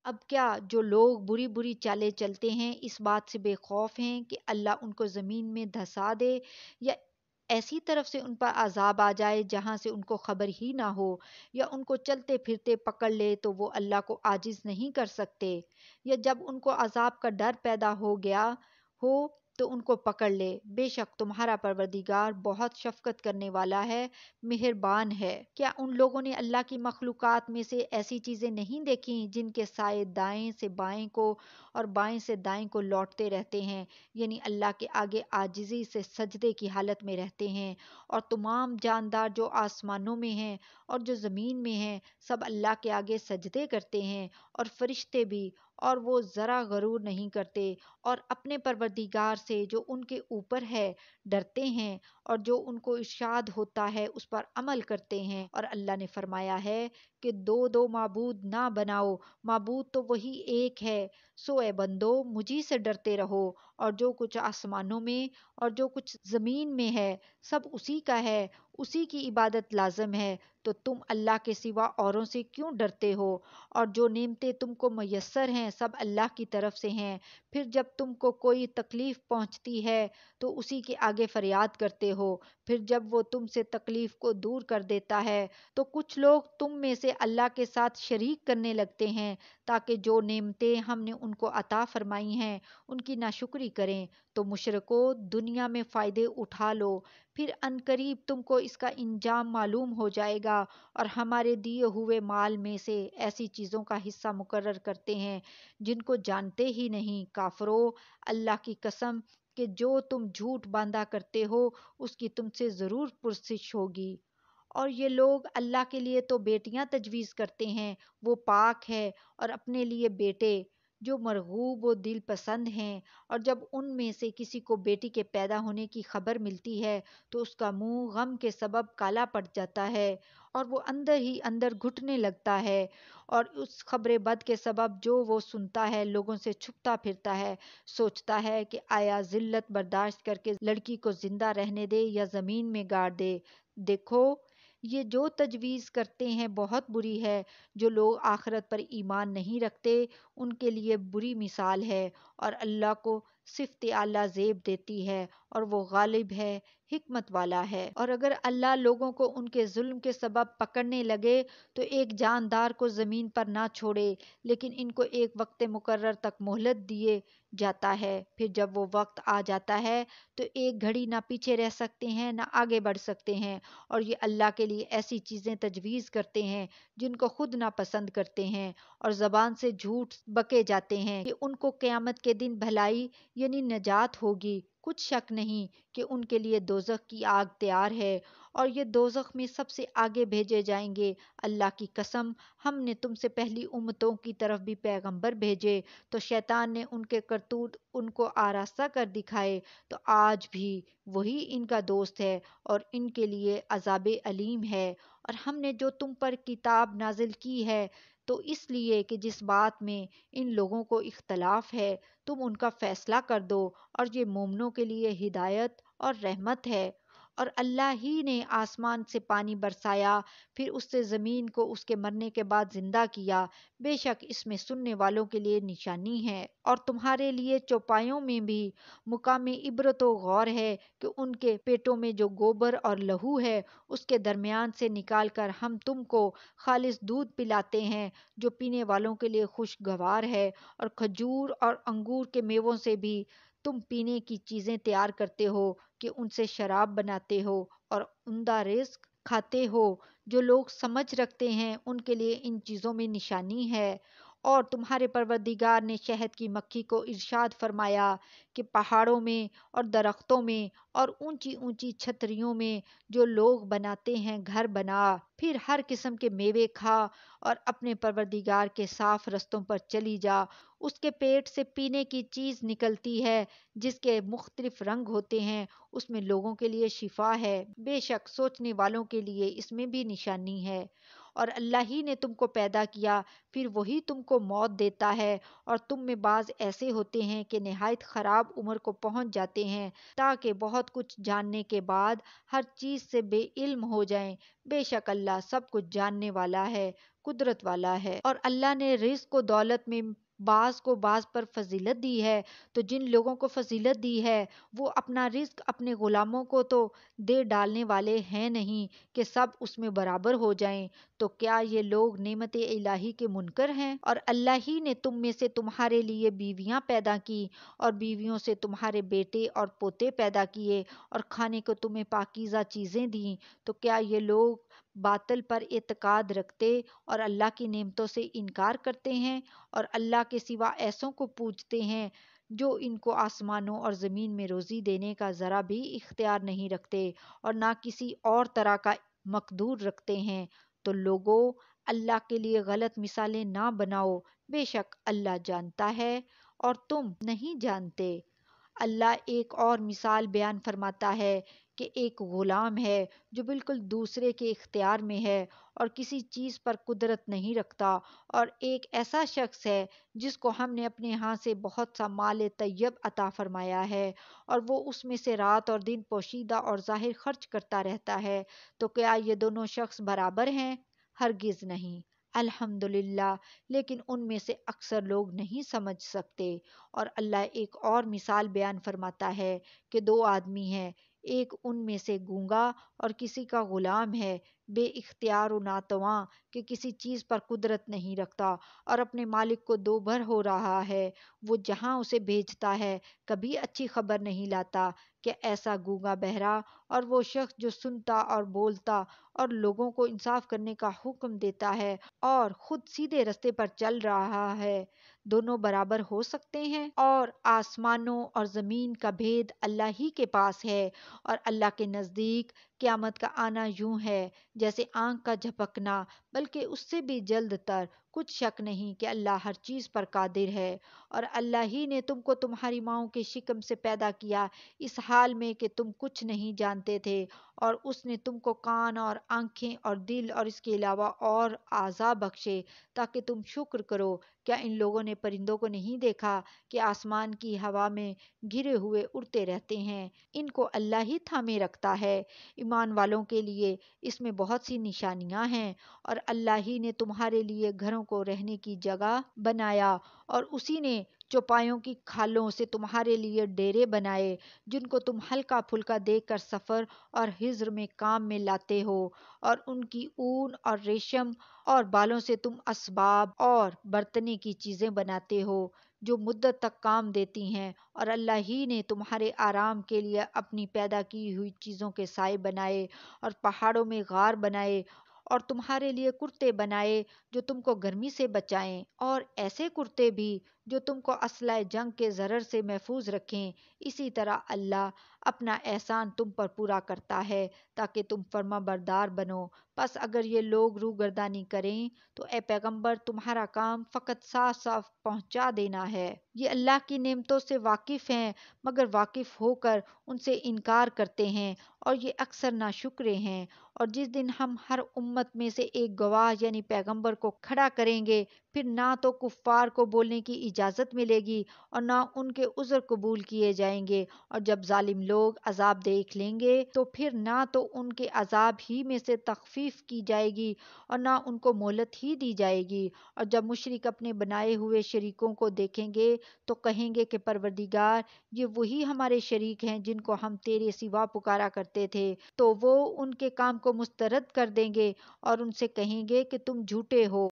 اب کیا جو لوگ بری بری چالیں چلتے ہیں اس بات سے بے خوف ہیں کہ اللہ ان کو زمین میں دھسا دے، یا ایسی طرف سے ان پر عذاب آ جائے جہاں سے ان کو خبر ہی نہ ہو، یا ان کو چلتے پھرتے پکڑ لے تو وہ اللہ کو عاجز نہیں کر سکتے، یا جب ان کو عذاب کا ڈر پیدا ہو گیا ہو تو ان کو پکڑ لے؟ بے شک تمہارا پروردگار بہت شفقت کرنے والا ہے، مہربان ہے۔ کیا ان لوگوں نے اللہ کی مخلوقات میں سے ایسی چیزیں نہیں دیکھیں جن کے سائے دائیں سے بائیں کو اور بائیں سے دائیں کو لوٹتے رہتے ہیں، یعنی اللہ کے آگے عاجزی سے سجدے کی حالت میں رہتے ہیں؟ اور تمام جاندار جو آسمانوں میں ہیں اور جو زمین میں ہیں سب اللہ کے آگے سجدے کرتے ہیں، اور فرشتے بھی، اور وہ ذرا غرور نہیں کرتے، اور اپنے پروردگار سے جو ان کے اوپر ہے ڈرتے ہیں، اور جو ان کو ارشاد ہوتا ہے اس پر عمل کرتے ہیں۔ اور اللہ نے فرمایا ہے کہ دو دو معبود نہ بناؤ، معبود تو وہی ایک ہے، سو اے بندو مجھی سے ڈرتے رہو، اور جو کچھ آسمانوں میں اور جو کچھ زمین میں ہے سب اسی کا ہے، اسی کی عبادت لازم ہے، تو تم اللہ کے سوا اوروں سے کیوں ڈرتے ہو؟ اور جو نعمتیں تم کو میسر ہیں سب اللہ کی طرف سے ہیں، پھر جب تم کو کوئی تکلیف پہنچتی ہے تو اسی کے آگے فریاد کرتے ہو، پھر جب وہ تم سے تکلیف کو دور کر دیتا ہے تو کچھ لوگ تم میں سے اللہ کے ساتھ شریک کرنے لگتے ہیں تاکہ جو نعمتیں ہم نے ان کو عطا فرمائی ہیں ان کی ناشکری کریں۔ تو مشرکو دنیا میں فائدے اٹھا لو، پھر عنقریب تم کو اس کا انجام معلوم ہو جائے گا، اور ہمارے دیے ہوئے مال میں سے ایسی چیزوں کا حصہ مقرر کرتے ہیں جن کو جانتے ہی نہیں۔ کافرو، اللہ کی قسم کہ جو تم جھوٹ باندھا کرتے ہو اس کی تم سے ضرور پرسش ہوگی۔ اور یہ لوگ اللہ کے لیے تو بیٹیاں تجویز کرتے ہیں، وہ پاک ہے، اور اپنے لیے بیٹے جو مرغوب و دل پسند ہیں، اور جب ان میں سے کسی کو بیٹی کے پیدا ہونے کی خبر ملتی ہے تو اس کا منہ غم کے سبب کالا پڑ جاتا ہے، اور وہ اندر ہی اندر گھٹنے لگتا ہے، اور اس خبر بد کے سبب جو وہ سنتا ہے لوگوں سے چھپتا پھرتا ہے، سوچتا ہے کہ آیا ذلت برداشت کر کے لڑکی کو زندہ رہنے دے یا زمین میں گاڑ دے۔ دیکھو یہ جو تجویز کرتے ہیں بہت بری ہے، جو لوگ آخرت پر ایمان نہیں رکھتے ان کے لیے بری مثال ہے، اور اللہ کو صفت اعلیٰ زیب دیتی ہے، اور وہ غالب ہے، حکمت والا ہے۔ اور اگر اللہ لوگوں کو ان کے ظلم کے سبب پکڑنے لگے تو ایک جاندار کو زمین پر نہ چھوڑے، لیکن ان کو ایک وقت مقرر تک مہلت دیے جاتا ہے، پھر جب وہ وقت آ جاتا ہے تو ایک گھڑی نہ پیچھے رہ سکتے ہیں نہ آگے بڑھ سکتے ہیں، اور یہ اللہ کے لیے ایسی چیزیں تجویز کرتے ہیں جن کو خود ناپسند کرتے ہیں، اور زبان سے جھوٹ بکے جاتے ہیں کہ ان کو قیامت کے دن بھلائی یعنی نجات ہوگی۔ کچھ شک نہیں کہ ان کے لیے دوزخ کی آگ تیار ہے، اور یہ دوزخ میں سب سے آگے بھیجے جائیں گے۔ اللہ کی قسم ہم نے تم سے پہلی امتوں کی طرف بھی پیغمبر بھیجے تو شیطان نے ان کے کرتوت ان کو آراستہ کر دکھائے، تو آج بھی وہی ان کا دوست ہے اور ان کے لیے عذاب علیم ہے۔ اور ہم نے جو تم پر کتاب نازل کی ہے تو اس لیے کہ جس بات میں ان لوگوں کو اختلاف ہے تم ان کا فیصلہ کر دو، اور یہ مومنوں کے لیے ہدایت اور رحمت ہے۔ اور اللہ ہی نے آسمان سے پانی برسایا، پھر اس سے زمین کو اس کے مرنے کے بعد زندہ کیا، بے شک اس میں سننے والوں کے لیے نشانی ہے۔ اور تمہارے لیے چوپایوں میں بھی مقام عبرت و غور ہے کہ ان کے پیٹوں میں جو گوبر اور لہو ہے اس کے درمیان سے نکال کر ہم تم کو خالص دودھ پلاتے ہیں جو پینے والوں کے لیے خوشگوار ہے، اور کھجور اور انگور کے میووں سے بھی تم پینے کی چیزیں تیار کرتے ہو کہ ان سے شراب بناتے ہو اور عمدہ رزق کھاتے ہو۔ جو لوگ سمجھ رکھتے ہیں ان کے لیے ان چیزوں میں نشانی ہے۔ اور تمہارے پروردگار نے شہد کی مکھی کو ارشاد فرمایا کہ پہاڑوں میں اور درختوں میں اور اونچی اونچی چھتریوں میں جو لوگ بناتے ہیں گھر بنا، پھر ہر قسم کے میوے کھا اور اپنے پروردگار کے صاف رستوں پر چلی جا۔ اس کے پیٹ سے پینے کی چیز نکلتی ہے جس کے مختلف رنگ ہوتے ہیں، اس میں لوگوں کے لیے شفا ہے، بے شک سوچنے والوں کے لیے اس میں بھی نشانی ہے۔ اور اللہ ہی نے تم کو پیدا کیا، پھر وہی تم کو موت دیتا ہے، اور تم میں بعض ایسے ہوتے ہیں کہ نہایت خراب عمر کو پہنچ جاتے ہیں تاکہ بہت کچھ جاننے کے بعد ہر چیز سے بے علم ہو جائیں۔ بے شک اللہ سب کچھ جاننے والا ہے۔ قدرت والا ہے۔ اور اللہ نے رزق و دولت میں بعض کو بعض پر فضیلت دی ہے، تو جن لوگوں کو فضیلت دی ہے وہ اپنا رزق اپنے غلاموں کو تو دے ڈالنے والے ہیں نہیں کہ سب اس میں برابر ہو جائیں۔ تو کیا یہ لوگ نعمت الہی کے منکر ہیں؟ اور اللہ ہی نے تم میں سے تمہارے لیے بیویاں پیدا کی اور بیویوں سے تمہارے بیٹے اور پوتے پیدا کیے اور کھانے کو تمہیں پاکیزہ چیزیں دیں۔ تو کیا یہ لوگ باطل پر اعتقاد رکھتے اور اللہ کی نعمتوں سے انکار کرتے ہیں اور اللہ کے سوا ایسوں کو پوجتے ہیں جو ان کو آسمانوں اور زمین میں روزی دینے کا ذرا بھی اختیار نہیں رکھتے اور نہ کسی اور طرح کا مقدور رکھتے ہیں؟ تو لوگوں، اللہ کے لیے غلط مثالیں نہ بناؤ، بے شک اللہ جانتا ہے اور تم نہیں جانتے۔ اللہ ایک اور مثال بیان فرماتا ہے کہ ایک غلام ہے جو بالکل دوسرے کے اختیار میں ہے اور کسی چیز پر قدرت نہیں رکھتا، اور ایک ایسا شخص ہے جس کو ہم نے اپنے ہاں سے بہت سا مال طیب عطا فرمایا ہے اور وہ اس میں سے رات اور دن پوشیدہ اور ظاہر خرچ کرتا رہتا ہے۔ تو کیا یہ دونوں شخص برابر ہیں؟ ہرگز نہیں۔ الحمدللہ، لیکن ان میں سے اکثر لوگ نہیں سمجھ سکتے۔ اور اللہ ایک اور مثال بیان فرماتا ہے کہ دو آدمی ہیں، ایک ان میں سے گونگا اور کسی کا غلام ہے، بے اختیار و ناتواں کہ کسی چیز پر قدرت نہیں رکھتا اور اپنے مالک کو دو بھر ہو رہا ہے۔ وہ جہاں اسے بھیجتا ہے کبھی اچھی خبر نہیں لاتا کہ ایسا گونگا بہرا، اور وہ شخص جو سنتا اور بولتا اور لوگوں کو انصاف کرنے کا حکم دیتا ہے اور خود سیدھے رستے پر چل رہا ہے، دونوں برابر ہو سکتے ہیں؟ اور آسمانوں اور زمین کا بھید اللہ ہی کے پاس ہے، اور اللہ کے نزدیک قیامت کا آنا یوں ہے جیسے آنکھ کا جھپکنا، بلکہ اس سے بھی جلد تر۔ کچھ شک نہیں کہ اللہ ہر چیز پر قادر ہے۔ اور اللہ ہی نے تم کو تمہاری ماؤں کے شکم سے پیدا کیا اس حال میں کہ تم کچھ نہیں جانتے تھے، اور اس نے تم کو کان اور آنکھیں اور دل اور اس کے علاوہ اور اعضاء بخشے تاکہ تم شکر کرو۔ کیا ان لوگوں نے پرندوں کو نہیں دیکھا کہ آسمان کی ہوا میں گھرے ہوئے اڑتے رہتے ہیں؟ ان کو اللہ ہی تھامے رکھتا ہے۔ ایمان والوں کے لیے اس میں بہت سی نشانیاں ہیں۔ اور اللہ ہی نے تمہارے لیے گھروں کو رہنے کی جگہ بنایا، اور اسی نے چوپایوں کی کھالوں سے تمہارے لیے ڈیرے بنائے جن کو تم ہلکا پھلکا دیکھ کر سفر اور حضر میں کام میں لاتے ہو، اور ان کی اون اور ریشم اور بالوں سے تم اسباب اور برتنے کی چیزیں بناتے ہو جو مدت تک کام دیتی ہیں۔ اور اللہ ہی نے تمہارے آرام کے لیے اپنی پیدا کی ہوئی چیزوں کے سائے بنائے اور پہاڑوں میں غار بنائے اور تمہارے لیے کرتے بنائے جو تم کو گرمی سے بچائیں، اور ایسے کرتے بھی جو تم کو اسلحہ جنگ کے ضرر سے محفوظ رکھیں۔ اسی طرح اللہ اپنا احسان تم پر پورا کرتا ہے تاکہ تم فرما بردار بنو۔ پس اگر یہ لوگ روگردانی کریں تو اے پیغمبر تمہارا کام فقط صاف صاف پہنچا دینا ہے۔ یہ اللہ کی نعمتوں سے واقف ہیں مگر واقف ہو کر ان سے انکار کرتے ہیں، اور یہ اکثر ناشکرے ہیں۔ اور جس دن ہم ہر امت میں سے ایک گواہ یعنی پیغمبر کو کھڑا کریں گے، پھر نہ تو کفار کو بولنے کی اجازت ملے گی اور نہ ان کے عذر قبول کیے جائیں گے، اور جب ظالم لوگ عذاب دیکھ لیں گے تو پھر نہ تو ان کے عذاب ہی میں سے تخفیف کی جائے گی اور نہ ان کو مہلت ہی دی جائے گی۔ اور جب مشرک اپنے بنائے ہوئے شریکوں کو دیکھیں گے تو کہیں گے کہ پروردگار، یہ وہی ہمارے شریک ہیں جن کو ہم تیرے سوا پکارا کرتے تھے۔ تو وہ ان کے کام کو مسترد کر دیں گے اور ان سے کہیں گے کہ تم جھوٹے ہو۔